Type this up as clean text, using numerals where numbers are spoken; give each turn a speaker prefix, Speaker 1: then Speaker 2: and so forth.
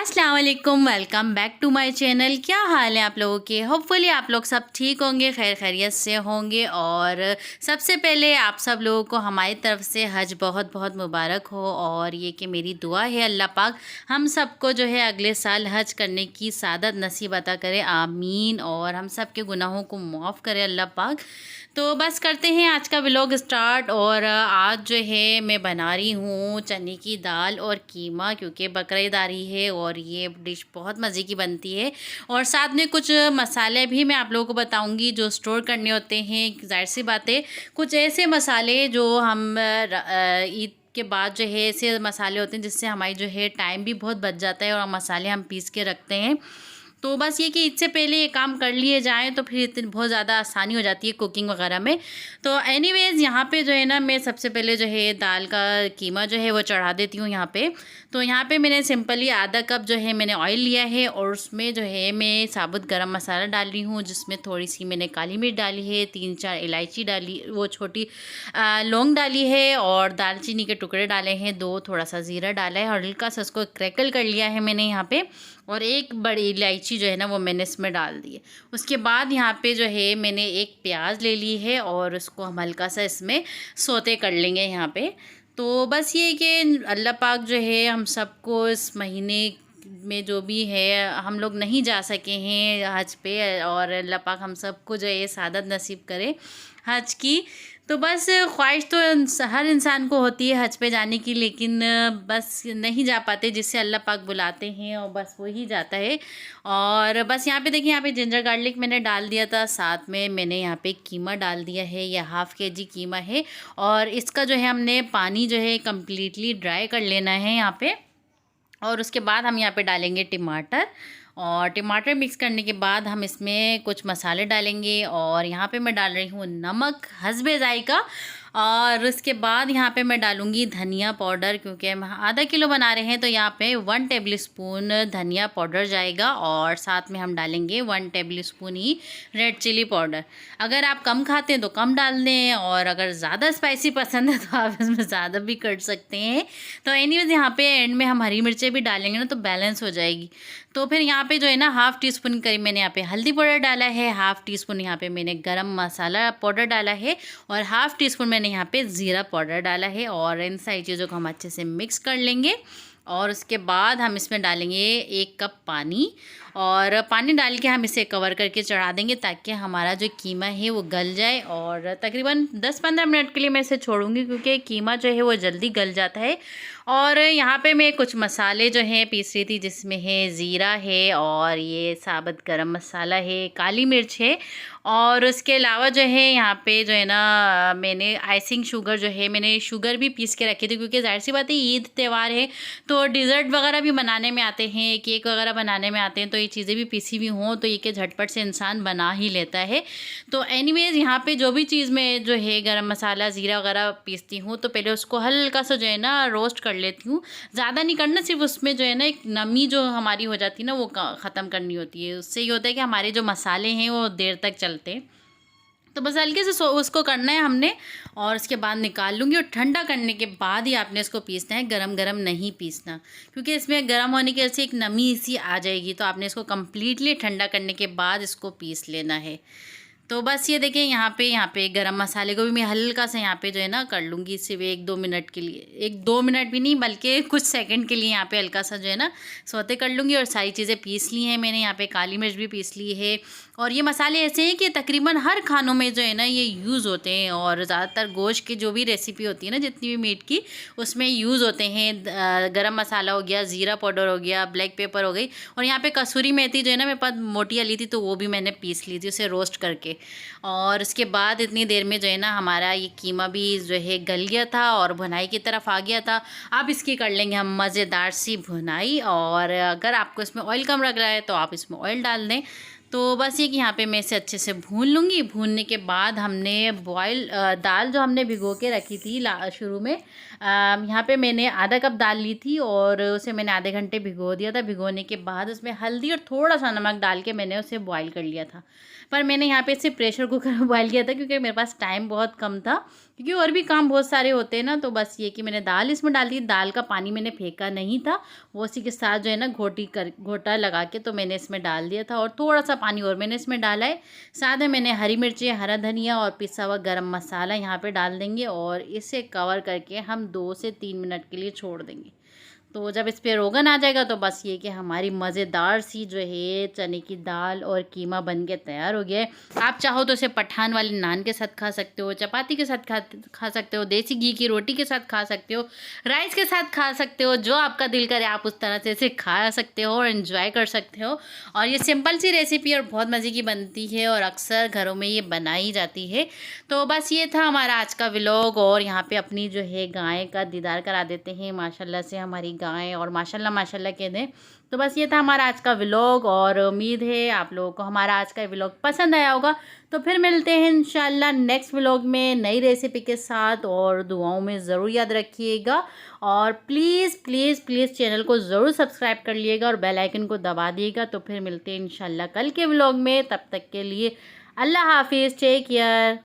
Speaker 1: अस्सलाम वालेकुम, welcome back to my channel. क्या हाल है आप लोगों के? होपफुली आप लोग सब ठीक होंगे, खैर खैरियत से होंगे। और सबसे पहले आप सब लोगों को हमारी तरफ से हज बहुत बहुत मुबारक हो। और ये कि मेरी दुआ है अल्लाह पाक हम सबको जो है अगले साल हज करने की सादत नसीब अता करे, आमीन। और हम सब के गुनाहों को माफ़ करे अल्लाह पाक। तो बस करते हैं आज का व्लॉग स्टार्ट। और आज जो है मैं बना रही हूँ चने की दाल और कीमा, क्योंकि बकरीद आ रही है और ये डिश बहुत मज़े की बनती है। और साथ में कुछ मसाले भी मैं आप लोगों को बताऊंगी जो स्टोर करने होते हैं। जाहिर सी बात है, कुछ ऐसे मसाले जो हम ईद के बाद जो है ऐसे मसाले होते हैं जिससे हमारी जो है टाइम भी बहुत बच जाता है और मसाले हम पीस के रखते हैं। तो बस ये कि इससे पहले ये काम कर लिए जाएँ तो फिर इतनी बहुत ज़्यादा आसानी हो जाती है कुकिंग वगैरह में। तो एनीवेज़ यहाँ पे जो है ना, मैं सबसे पहले जो है दाल का कीमा जो है वो चढ़ा देती हूँ यहाँ पे। तो यहाँ पे मैंने सिंपली आधा कप जो है मैंने ऑयल लिया है और उसमें जो है मैं साबुत गरम मसाला डाल रही हूँ, जिसमें थोड़ी सी मैंने काली मिर्च डाली है, 3-4 इलायची डाली, वो छोटी लौंग डाली है और दालचीनी के टुकड़े डाले हैं 2, थोड़ा सा ज़ीरा डाला है और हल्का सा उसको क्रैकल कर लिया है मैंने यहाँ पे। और एक बड़ी इलायची जो है ना वो मैंने इसमें डाल दी है। उसके बाद यहाँ पे जो है मैंने एक प्याज ले ली है और उसको हम हल्का सा इसमें सौते कर लेंगे यहाँ पे। तो बस ये कि अल्लाह पाक जो है हम सबको इस महीने में जो भी है, हम लोग नहीं जा सके हैं हज पे, और अल्लाह पाक हम सबको जो है सादत नसीब करे हज की। तो बस ख्वाहिश तो हर इंसान को होती है हज पे जाने की, लेकिन बस नहीं जा पाते, जिससे अल्लाह पाक बुलाते हैं और बस वही जाता है। और बस यहाँ पे देखिए, यहाँ पे जिंजर गार्लिक मैंने डाल दिया था, साथ में मैंने यहाँ पे कीमा डाल दिया है। यह हाफ़ केजी कीमा है और इसका जो है हमने पानी जो है कम्प्लीटली ड्राई कर लेना है यहाँ पे। और उसके बाद हम यहाँ पे डालेंगे टमाटर, और टमाटर मिक्स करने के बाद हम इसमें कुछ मसाले डालेंगे। और यहाँ पे मैं डाल रही हूँ नमक हस्बे जायका। और उसके बाद यहाँ पे मैं डालूँगी धनिया पाउडर, क्योंकि हम आधा किलो बना रहे हैं तो यहाँ पे 1 टेबल स्पून धनिया पाउडर जाएगा। और साथ में हम डालेंगे 1 टेबल स्पून ही रेड चिली पाउडर। अगर आप कम खाते हैं तो कम डाल दें, और अगर ज़्यादा स्पाइसी पसंद है तो आप इसमें ज़्यादा भी कर सकते हैं। तो एनीवेज़ यहाँ पे एंड में हम हरी मिर्चें भी डालेंगे ना तो बैलेंस हो जाएगी। तो फिर यहाँ पे जो है ना हाफ़ टी स्पून करीब मैंने यहाँ पे हल्दी पाउडर डाला है, हाफ़ टी स्पून यहाँ पे मैंने गरम मसाला पाउडर डाला है और हाफ़ टी स्पून मैंने यहाँ पे ज़ीरा पाउडर डाला है। और इन सारी चीज़ों को हम अच्छे से मिक्स कर लेंगे। और उसके बाद हम इसमें डालेंगे 1 कप पानी, और पानी डाल के हम इसे कवर करके चढ़ा देंगे ताकि हमारा जो कीमा है वो गल जाए। और तकरीबन 10-15 मिनट के लिए मैं इसे छोड़ूंगी, क्योंकि कीमा जो है वो जल्दी गल जाता है। और यहाँ पे मैं कुछ मसाले जो हैं पीस रही थी, जिसमें है ज़ीरा है और ये साबुत गरम मसाला है, काली मिर्च है। और उसके अलावा जो है यहाँ पे जो है ना मैंने आइसिंग शुगर जो है मैंने शुगर भी पीस के रखी थी, क्योंकि जाहिर सी बात है ईद त्यौहार है तो डिज़र्ट वगैरह भी बनाने में आते हैं, केक वगैरह बनाने में आते हैं, तो ये चीज़ें भी पीसी हुई हों तो ये कि झटपट से इंसान बना ही लेता है। तो एनीवेज़ यहाँ पे जो भी चीज़ मैं जो है गरम मसाला ज़ीरा वगैरह पीसती हूँ तो पहले उसको हल्का सा जो है ना रोस्ट कर लेती हूँ। ज़्यादा नहीं करना, सिर्फ उसमें जो है ना एक नमी जो हमारी हो जाती है ना वो ख़त्म करनी होती है। उससे ये होता है कि हमारे जो मसाले हैं वो देर तक चलते हैं। तो बस हल्के से उसको करना है हमने, और उसके बाद निकाल लूँगी। और ठंडा करने के बाद ही आपने इसको पीसना है, गरम गरम नहीं पीसना, क्योंकि इसमें गरम होने की वजह से एक नमी सी आ जाएगी। तो आपने इसको कम्प्लीटली ठंडा करने के बाद इसको पीस लेना है। तो बस ये देखें यहाँ पे गरम मसाले को भी मैं हल्का सा यहाँ पे जो है ना कर लूँगी, सिर्फ 1-2 मिनट के लिए, 1-2 मिनट भी नहीं बल्कि कुछ सेकंड के लिए यहाँ पे हल्का सा जो है ना सौते कर लूँगी। और सारी चीज़ें पीस ली हैं मैंने, यहाँ पे काली मिर्च भी पीस ली है। और ये मसाले ऐसे हैं कि तकरीबन हर खानों में जो है ना ये यूज़ होते हैं, और ज़्यादातर गोश्त की जो भी रेसिपी होती है ना जितनी भी मीट की उसमें यूज़ होते हैं। गरम मसाला हो गया, ज़ीरा पाउडर हो गया, ब्लैक पेपर हो गई, और यहाँ पे कसूरी मेथी जो है ना मेरे पास मोटी वाली थी तो वो भी मैंने पीस ली थी, उसे रोस्ट करके। और उसके बाद इतनी देर में जो है ना हमारा ये कीमा भी जो है गल गया था और भुनाई की तरफ आ गया था। अब इसकी कर लेंगे हम मज़ेदार सी भुनाई। और अगर आपको इसमें ऑयल कम लग रहा है तो आप इसमें ऑयल डाल दें। तो बस ये कि यहाँ पे मैं इसे अच्छे से भून लूँगी। भूनने के बाद हमने दाल जो हमने भिगो के रखी थी शुरू में, यहाँ पे मैंने आधा कप दाल ली थी और उसे मैंने आधे घंटे भिगो दिया था। भिगोने के बाद उसमें हल्दी और थोड़ा सा नमक डाल के मैंने उसे बॉईल कर लिया था। पर मैंने यहाँ पे इसे प्रेशर कुकर में बॉईल किया था क्योंकि मेरे पास टाइम बहुत कम था, क्योंकि और भी काम बहुत सारे होते हैं ना। तो बस ये कि मैंने दाल इसमें डाल दी। दाल का पानी मैंने फेंका नहीं था, वो उसी के साथ जो है ना घोटा लगा के तो मैंने इसमें डाल दिया था। और थोड़ा सा पानी और मैंने इसमें डाला है। साथ में मैंने हरी मिर्ची, हरा धनिया और पिसा हुआ गरम मसाला यहाँ पे डाल देंगे और इसे कवर करके हम 2 से 3 मिनट के लिए छोड़ देंगे। तो जब इस पे रोगन आ जाएगा तो बस ये कि हमारी मज़ेदार सी जो है चने की दाल और कीमा बन के तैयार हो गया है। आप चाहो तो इसे पठान वाले नान के साथ खा सकते हो, चपाती के साथ खा सकते हो, देसी घी की रोटी के साथ खा सकते हो, राइस के साथ खा सकते हो। जो आपका दिल करे आप उस तरह से इसे खा सकते हो और एंजॉय कर सकते हो। और ये सिंपल सी रेसिपी और बहुत मज़े की बनती है और अक्सर घरों में ये बनाई जाती है। तो बस ये था हमारा आज का व्लॉग। और यहाँ पे अपनी जो है गाय का दीदार करा देते हैं। माशाल्लाह से हमारी गाय और माशाल्लाह माशाल्लाह कह दें। तो बस ये था हमारा आज का व्लॉग और उम्मीद है आप लोगों को हमारा आज का व्लॉग पसंद आया होगा। तो फिर मिलते हैं इंशाल्लाह नेक्स्ट व्लॉग में नई रेसिपी के साथ। और दुआओं में ज़रूर याद रखिएगा और प्लीज़ प्लीज़ प्लीज़ चैनल को ज़रूर सब्सक्राइब कर लिएगा और बेल आइकन को दबा दिएगा। तो फिर मिलते हैं इंशाल्लाह कल के व्लॉग में। तब तक के लिए अल्लाह हाफिज़, टेक केयर।